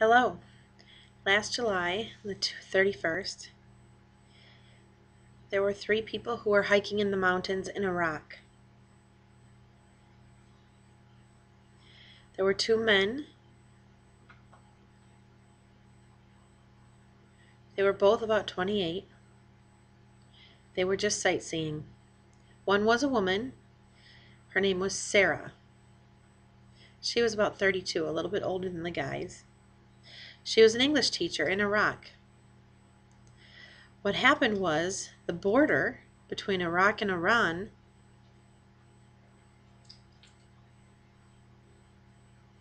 Hello. Last July, the 31st, there were 3 people who were hiking in the mountains in Iraq. There were 2 men. They were both about 28. They were just sightseeing. One was a woman. Her name was Sarah. She was about 32, a little bit older than the guys. She was an English teacher in Iraq. What happened was the border between Iraq and Iran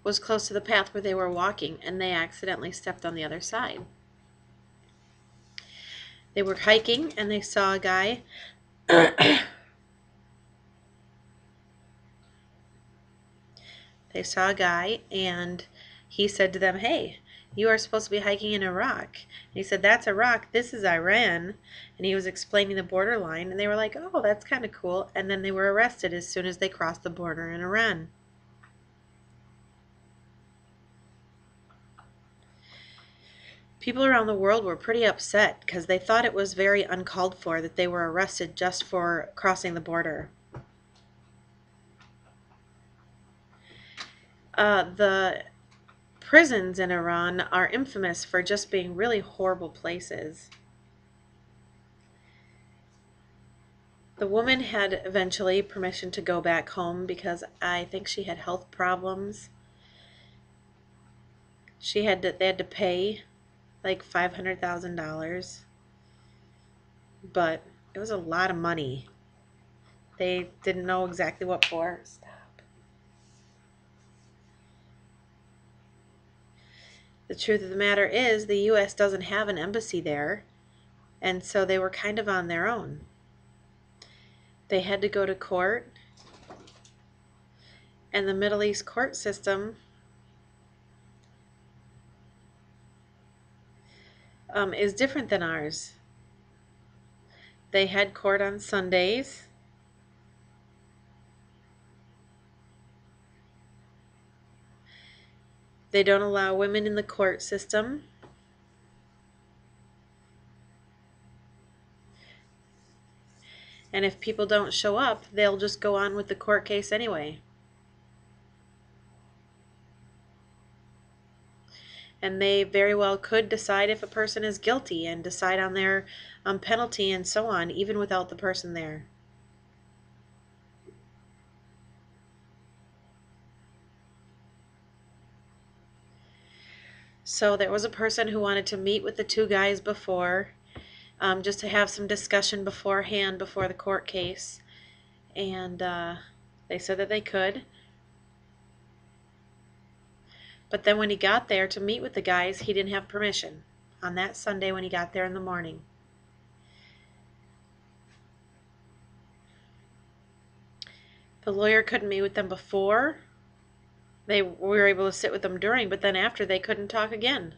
was close to the path where they were walking, and they accidentally stepped on the other side. They were hiking and they saw a guy and he said to them, "Hey, you are supposed to be hiking in Iraq." And he said, "That's Iraq, this is Iran." And he was explaining the borderline, and they were like, "Oh, that's kind of cool." And then they were arrested as soon as they crossed the border in Iran. People around the world were pretty upset because they thought it was very uncalled for that they were arrested just for crossing the border. The prisons in Iran are infamous for just being really horrible places. The woman had eventually permission to go back home because I think she had health problems. They had to pay like $500,000, but it was a lot of money. They didn't know exactly what for. Stop. The truth of the matter is the U.S. doesn't have an embassy there, and so they were kind of on their own. They had to go to court, and the Middle East court system is different than ours. They had court on Sundays. They don't allow women in the court system. And if people don't show up, they'll just go on with the court case anyway. And they very well could decide if a person is guilty and decide on their penalty and so on, even without the person there. So there was a person who wanted to meet with the 2 guys before, just to have some discussion beforehand before the court case. And they said that they could. But then when he got there to meet with the guys, he didn't have permission on that Sunday when he got there in the morning. The lawyer couldn't meet with them before. We were able to sit with them during, but then after they couldn't talk again.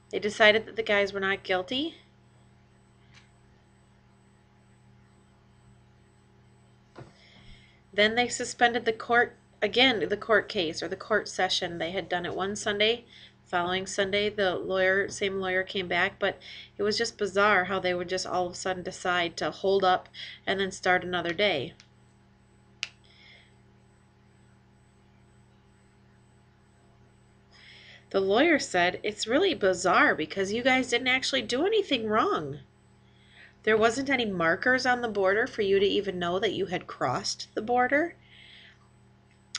They decided that the guys were not guilty. Then they suspended the court case or the court session. They had done it one Sunday. Following Sunday, the same lawyer came back, but it was just bizarre how they would just all of a sudden decide to hold up and then start another day. The lawyer said, "It's really bizarre because you guys didn't actually do anything wrong. There wasn't any markers on the border for you to even know that you had crossed the border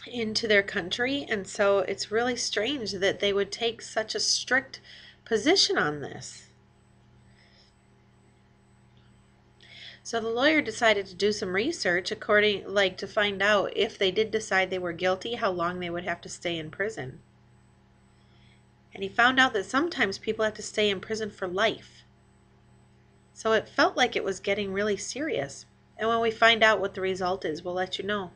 into their country, and so it's really strange that they would take such a strict position on this." So the lawyer decided to do some research to find out if they did decide they were guilty, how long they would have to stay in prison. And he found out that sometimes people have to stay in prison for life. So it felt like it was getting really serious. And when we find out what the result is, we'll let you know.